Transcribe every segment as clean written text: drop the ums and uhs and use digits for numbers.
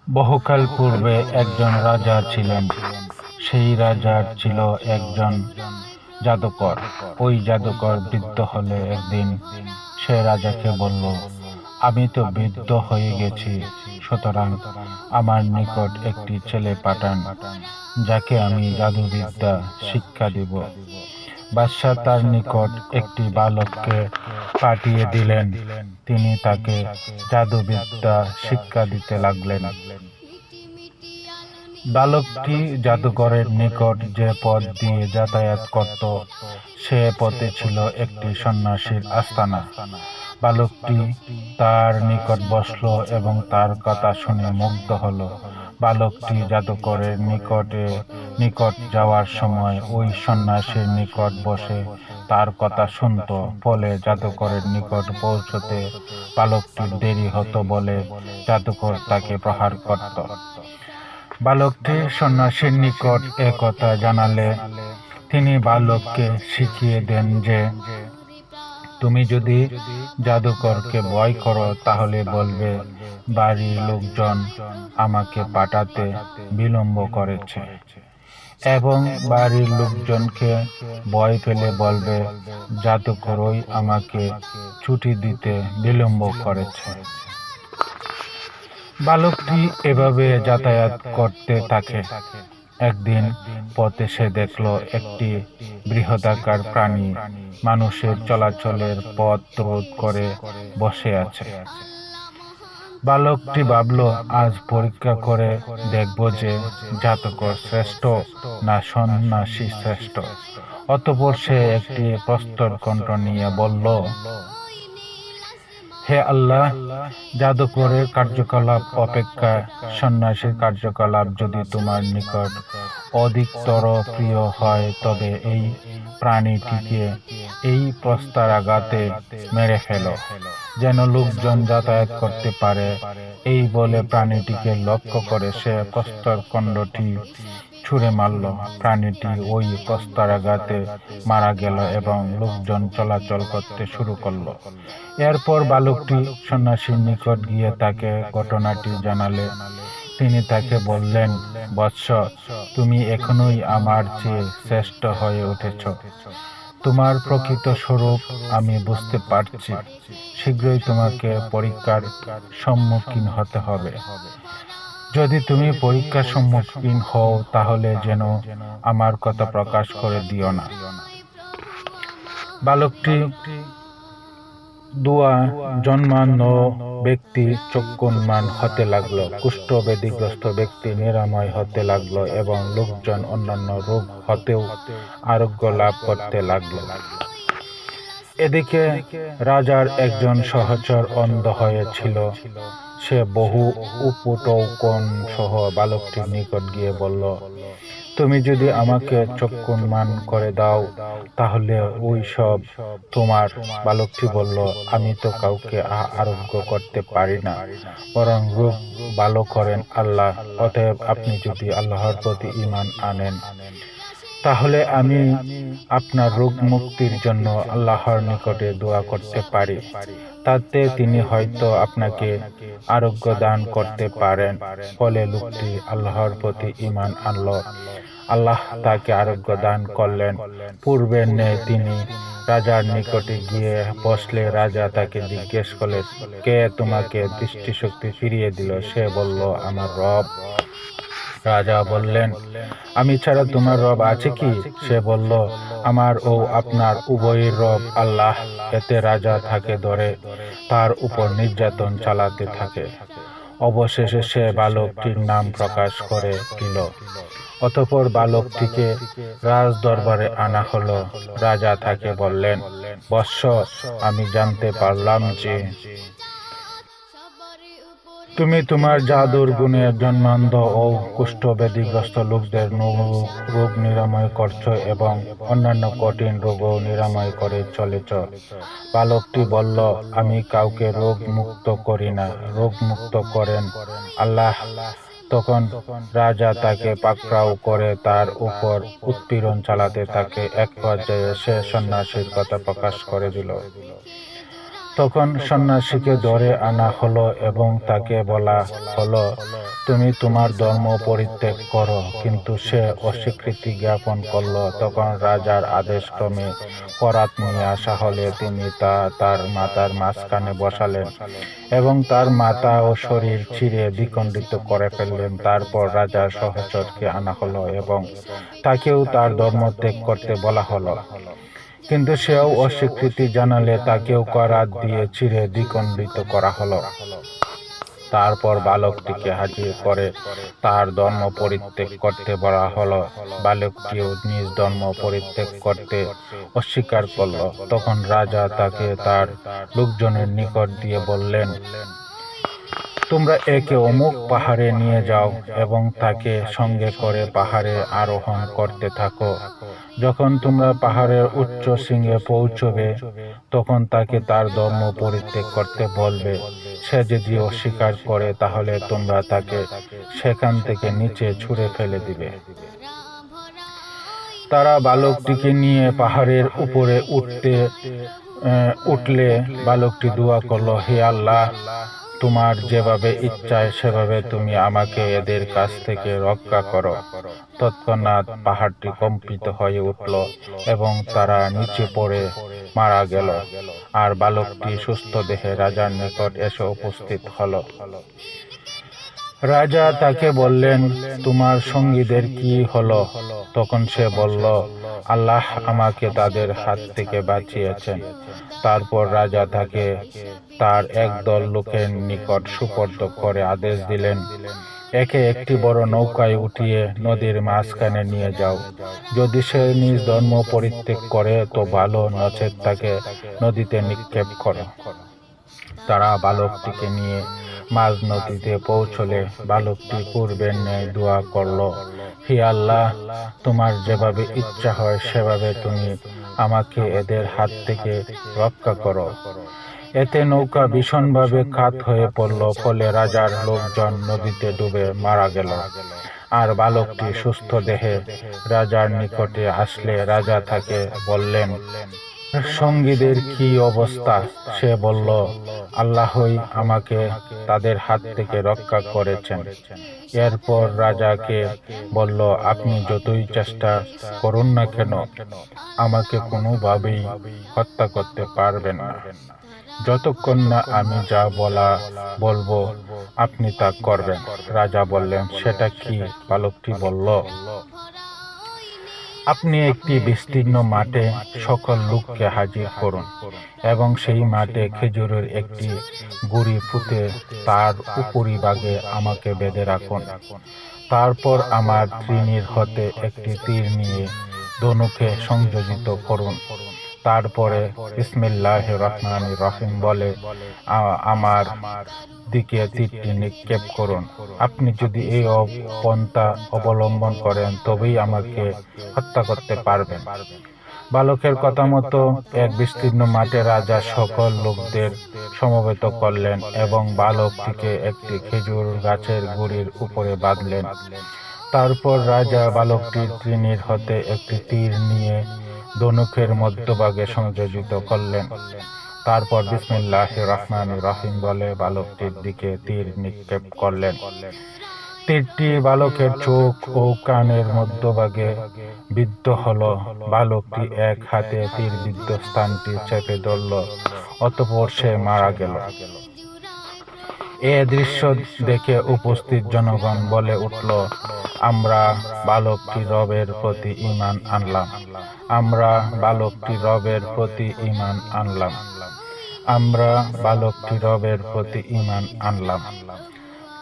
বহুকাল পূর্বে একজন রাজা ছিলেন। সেই রাজার ছিল একজন জাদুকর। ওই জাদুকর বৃদ্ধ হলে একদিন সে রাজাকে বলল, আমি তো বৃদ্ধ হয়ে গেছি, সুতরাং আমার নিকট একটি ছেলে পাঠান, যাকে আমি জাদুবিদ্যা শিক্ষা দিব। বাদশাহ তার নিকট একটি বালককে পাঠিয়ে দিলেন। তিনি তাকে জাদুবিদ্যা শিক্ষা দিতে লাগলেন। বালকটি জাদুকরের নিকট যে পথ দিয়ে যাতায়াত করত, সে পথে ছিল একটি সন্ন্যাসীর আস্তানা। বালকটি তার নিকট বসল এবং তার কথা শুনে মুগ্ধ হল। বালকটি জাদুকরের নিকট যাওয়ার সময় ওই সন্ন্যাসীর নিকট বসে তার কথা শুনত। ফলে জাদুকরের নিকট পৌঁছতে বালকটির দেরি হতো বলে জাদুকর তাকে প্রহার করত। বালকটি সন্ন্যাসীর নিকট এ কথা জানালে তিনি বালককে শিখিয়ে দেন যে, তুমি যদি জাদুকরকে ভয় করো তাহলে বলবে, বাড়ির লোকজন আমাকে পাঠাতে বিলম্ব করেছে, এবং বাড়ির লোকজনকে ভয় পেলে বলবে, জাদুকরই আমাকে ছুটি দিতে বিলম্ব করেছে। বালকটি এভাবে যাতায়াত করতে থাকে। একদিন পথে সে দেখল একটি বৃহদাকার প্রাণী মানুষের চলাচলের পথ রোধ করে বসে আছে। বালকটি ভাবল, আজ পরীক্ষা করে দেখব যে জাদুকর শ্রেষ্ঠ না সন্ন্যাসী শ্রেষ্ঠ। অতঃপর সে একটি প্রস্তর কণ্ঠ নিয়ে বলল, হে আল্লাহ, জাদুকরের কার্যকলাপ অপেক্ষা সন্ন্যাসীর কার্যকলাপ যদি তোমার নিকট অধিকতর প্রিয় হয়, তবে এই প্রাণীটিকে এই প্রস্তরাঘাতে মেরে ফেলো, যেন লোকজন যাতায়াত করতে পারে। এই বলে প্রাণীটিকে লক্ষ্য করে সে প্রস্তর খণ্ডটি ছুঁড়ে মারল। প্রাণীটি ওই প্রস্তরাঘাতে মারা গেল এবং লোকজন চলাচল করতে শুরু করল। এরপর বালকটি সন্ন্যাসীর নিকট গিয়ে তাকে ঘটনাটি জানালে তিনি তাকে বললেন, বৎস, তুমি এখনই আমার চেয়ে শ্রেষ্ঠ হয়ে উঠেছ। তোমার প্রকৃত স্বরূপ আমি বুঝতে পারছি। শীঘ্রই তোমাকে পরীক্ষার সম্মুখীন হতে হবে। যদি তুমি পরীক্ষার সম্মুখীন হও তাহলে যেন আমার কথা প্রকাশ করে দিও না। বালকটি দুয়া জন্মান্ধ ব্যক্তি চক্ষুন্মান হতে লাগলো, কুষ্ঠব্যাধিগ্রস্ত ব্যক্তি নিরাময় হতে লাগলো এবং লোকজন অন্যান্য রোগ হতেও আরোগ্য লাভ করতে লাগলো। এদিকে রাজার একজন সহচর অন্ধ হয়েছিল। সে বহু উপটৌকন সহ বালকটির নিকট গিয়ে বলল, তুমি যদি আমাকে চক্ষুন্মান করে দাও তাহলে ওই সব তোমার। বালকটি বলল, আমি তো কাউকে আরোগ্য করতে পারি না, বরং রোগ ভালো করেন আল্লাহ। অতএব আপনি যদি আল্লাহর প্রতি ঈমান আনেন তাহলে আমি আপনার রোগ মুক্তির জন্য আল্লাহর নিকটে দোয়া করতে পারি। তাতে তিনি হয়তো আপনাকে আরোগ্য দান করতে পারেন। ফলে লোকটি আল্লাহর প্রতি ঈমান আনল। আল্লাহ তাকে আরোগ্য দান করলেন। পূর্বের ন্যায় তিনি রাজার নিকটে গিয়ে বসলে রাজা তাকে জিজ্ঞেস করলেন, কে তোমাকে দৃষ্টিশক্তি ফিরিয়ে দিল? সে বলল, আমার রব। রাজা বললেন, আমি ছাড়া তোমার রব আছে কি? সে বলল, আমার ও আপনার উভয়ের রব আল্লাহ। এতে রাজা তাকে ধরে তার উপর নির্যাতন চালাতে থাকে। অবশেষে সে বালকটির নাম প্রকাশ করে দিল। অতঃপর বালকটিকে রাজ দরবারে আনা হলো। রাজা তাকে বললেন, বৎস, আমি জানতে পারলাম যে তুমি তোমার জাদুর গুণে জন্মান্ধ ও কুষ্ঠব্যাধিগ্রস্ত লোকদের রোগ নিরাময় করছ এবং অন্যান্য কঠিন রোগও নিরাময় করে চলেছ। বালকটি বলল, আমি কাউকে রোগ মুক্ত করি না, রোগ মুক্ত করেন আল্লাহ। তখন রাজা তাকে পাকড়াও করে তার উপর উৎপীড়ন চালাতে থাকে। এক পর্যায়ে সে সন্ন্যাসীর কথা প্রকাশ করে দিল। তখন সন্ন্যাসীকে ধরে আনা হলো এবং তাকে বলা হলো, তুমি তোমার ধর্ম পরিত্যাগ করো। কিন্তু সে অস্বীকৃতি জ্ঞাপন করল। তখন রাজার আদেশক্রমে করাত নিয়ে আসা হলে তিনি তার মাথার মাঝখানে বসালেন এবং তার মাথা ও শরীর ছিঁড়ে দ্বিখণ্ডিত করে ফেললেন। তারপর রাজার সহচরকে আনা হলো এবং তাকেও তার ধর্ম ত্যাগ করতে বলা হলো। কিন্তু সেও অস্বীকৃতি জানালে তাকেও করাত দিয়ে ছিঁড়ে দ্বিখণ্ডিত করা হলো। তারপর বালকটিকে হাজির করে তার ধর্ম পরিত্যাগ করতে বলা হলো। বালকটিও নিজ ধর্ম পরিত্যাগ করতে অস্বীকার করল। তখন রাজা তাকে তার লোকজনের নিকট দিয়ে বললেন, তোমরা একে অমুক পাহাড়ে নিয়ে যাও এবং তাকে সঙ্গে করে পাহাড়ে আরোহণ করতে থাকো। যখন তোমরা পাহাড়ের উচ্চ শৃঙ্গে পৌঁছবে, তখন তাকে তার ধর্ম পরিত্যাগ করতে বলবে। সে যদি অস্বীকার করে, তাহলে তোমরা তাকে সেখান থেকে নিচে ছুঁড়ে ফেলে দিবে। তারা বালকটিকে নিয়ে পাহাড়ের উপরে উঠলে বালকটি দোয়া করল, হে আল্লাহ, তোমার যেভাবে ইচ্ছায় সেভাবে তুমি আমাকে এদের কাছ থেকে রক্ষা করো। তৎক্ষণাৎ পাহাড়টি কম্পিত হয়ে উঠল এবং তারা নিচে পড়ে মারা গেল। আর বালকটি সুস্থ দেহে রাজার নিকট এসে উপস্থিত হল। রাজা তাকে বললেন, তোমার সঙ্গীদের কি হলো? তখন সে বলল, আল্লাহ আমাকে তাদের হাত থেকে বাঁচিয়েছেন। তারপর রাজা তাকে তার একদল লোকের নিকট সুপর্দ করে আদেশ দিলেন, একে একটি বড় নৌকায় উঠিয়ে নদীর মাঝখানে নিয়ে যাও। যদি সে নিজ ধর্ম পরিত্যাগ করে তো ভালো, নচেৎ তাকে নদীতে নিক্ষেপ করো। তারা বালকটিকে নিয়ে মাঝ নদীতে পৌঁছলে বালকটি পূর্বের ন্যায় দোয়া করল, হে আল্লাহ, তোমার যেভাবে ইচ্ছা হয় সেভাবে তুমি আমাকে এদের হাত থেকে রক্ষা করো। এতে নৌকা ভীষণভাবে কাত হয়ে পড়ল, ফলে রাজার লোকজন নদীতে ডুবে মারা গেল। আর বালকটি সুস্থ দেহে রাজার নিকটে আসলে রাজা তাকে বললেন, সঙ্গীদের কি অবস্থা? সে বলল, আল্লাহই আমাকে তাদের হাত থেকে রক্ষা করেছেন। এরপর রাজাকে বলল, আপনি যতই চেষ্টা করুন না কেন, আমাকে কোনোভাবেই হত্যা করতে পারবেন না, যতক্ষণ না আমি যা বলবো আপনি তা করবেন। রাজা বললেন, সেটা কি? বালকটি বলল, আপনি একটি বিস্তীর্ণ মাঠে সকল লোককে হাজির করুন এবং সেই মাঠে খেজুরের একটি গুড়ি পুঁতে তার উপরিভাগে আমাকে বেঁধে রাখুন। তারপর আমার তৃণীর হতে একটি তীর নিয়ে ধনুকে সংযোজিত করুন। তারপরে বিসমিল্লাহির রহমানির রহিম বলে আমার দিকে তীরটি নিক্ষেপ করুন। আপনি যদি এই পন্থা অবলম্বন করেন তবেই আমাকে হত্যা করতে পারবেন। বালকের কথা মতো এক বিস্তীর্ণ মাঠে রাজা সকল লোকদের সমবেত করলেন এবং বালকটিকে একটি খেজুর গাছের গুড়ির উপরে বাঁধলেন। তারপর রাজা বালকটির তৃণীর হতে একটি তীর নিয়ে ধনুকের মধ্যভাগে সংযোজিত করলেন। তারপর বিসমিল্লাহির রহমানির রহিম বলে বালকটির দিকে তীর নিক্ষেপ করলেন। তীরটি বালকের চোখ ও কানের মধ্যভাগে বিদ্ধ হল। বালকটি এক হাতে তীরবিদ্ধ স্থানটি চেপে ধরল, অতঃপর সে মারা গেল। এ দৃশ্য দেখে উপস্থিত জনগণ বলে উঠল, আমরা বালকটি রবের প্রতি ঈমান আনলাম, আমরা বালকটি রবের প্রতি ঈমান আনলাম, আমরা বালকটি রবের প্রতি ঈমান আনলাম।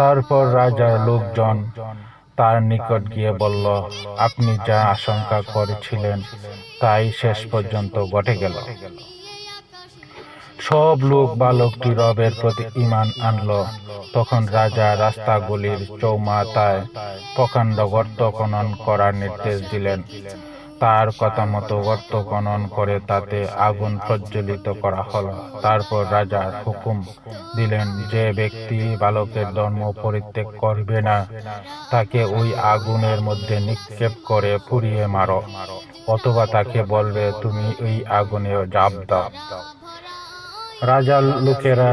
তারপর রাজার লোকজন তার নিকট গিয়ে বলল, আপনি যা আশঙ্কা করেছিলেন তাই শেষ পর্যন্ত ঘটে গেল। সব লোক বালকটি রবের প্রতি ঈমান আনল। তখন রাজা রাস্তাগুলির চৌমাথায় প্রকাণ্ড গর্ত খনন করার নির্দেশ দিলেন। তার কথা মতো গর্ত খনন করে তাতে আগুন প্রজ্বলিত করা হলো। তারপর রাজা হুকুম দিলেন, যে ব্যক্তি বালকের ধর্ম পরিত্যাগ করবে না তাকে ওই আগুনের মধ্যে নিক্ষেপ করে পুড়িয়ে মারো, অথবা তাকে বলবে তুমি ওই আগুনে ঝাঁপ দাও। রাজার লোকেরা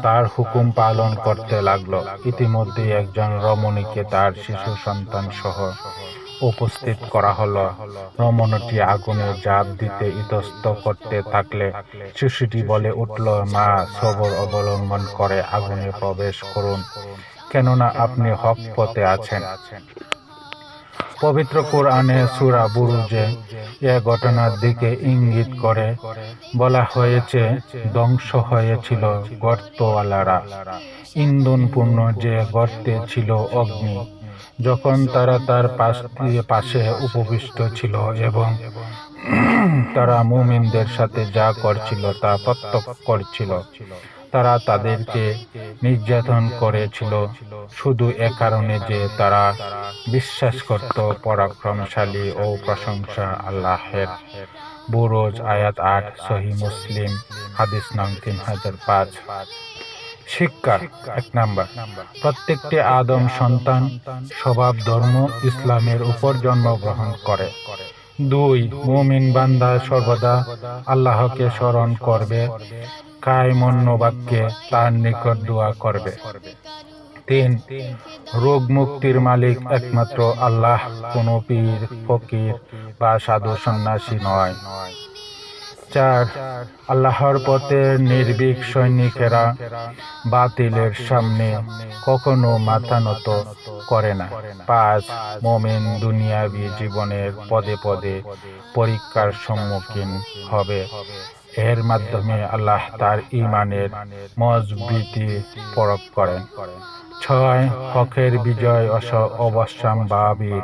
তার হুকুম পালন করতে লাগলো। ইতিমধ্যে একজন রমণীকে তার শিশু সন্তান সহ উপস্থিত করা হলো। রমণীটি আগুনে ঝাঁপ দিতে ইতস্তত করতে থাকলে শিশুটি বলে উঠল, মা, সবর অবলম্বন করে আগুনে প্রবেশ করুন, কেননা আপনি হক পথে আছেন। পবিত্র কোরআনে সূরা বুরুজে এ ঘটনার দিকে ইঙ্গিত করে বলা হয়েছে, ধ্বংস হয়েছিল গর্তওয়ালারা, ইন্ধনপূর্ণ যে গর্তে ছিল অগ্নি। যখন তারা তার পাশে উপবিষ্ট ছিল এবং তারা মুমিনদের সাথে যা করছিল তা প্রত্যক্ষ করছিল, তারা তাদেরকে নির্যাতন করেছিল শুধু এ কারণে যে তারা বিশ্বাস করত পরাক্রমশালী ও প্রশংসা আল্লাহের। বুরুজ আয়াত ৮, সহিহ মুসলিম, হাদিস নং 3005। শিক্ষা ১ নাম্বার, প্রত্যেকটি আদম সন্তান স্বভাব ধর্ম ইসলামের উপর জন্মগ্রহণ করে। ২, মুমিন বান্দা সর্বদা আল্লাহকে স্মরণ করবে, কায় মন্য বাক্যে তার নিকট দোয়া করবে। ৩, রোগ মুক্তির মালিক একমাত্র আল্লাহ, কোনো পীর, ফকির বা সাধু সন্ন্যাসী নয়। ৪, আল্লাহর পথে নির্ভীক সৈনিকেরা বাতিলের সামনে কখনো মাথা নত করে না। ৫, মুমিন দুনিয়াবী জীবনের পদে পদে পরীক্ষার সম্মুখীন হবে, এর মাধ্যমে আল্লাহ তার ঈমানের মজবুতি পরখ করেন। ৬, হকের বিজয় অবশ্যম্ভাবী।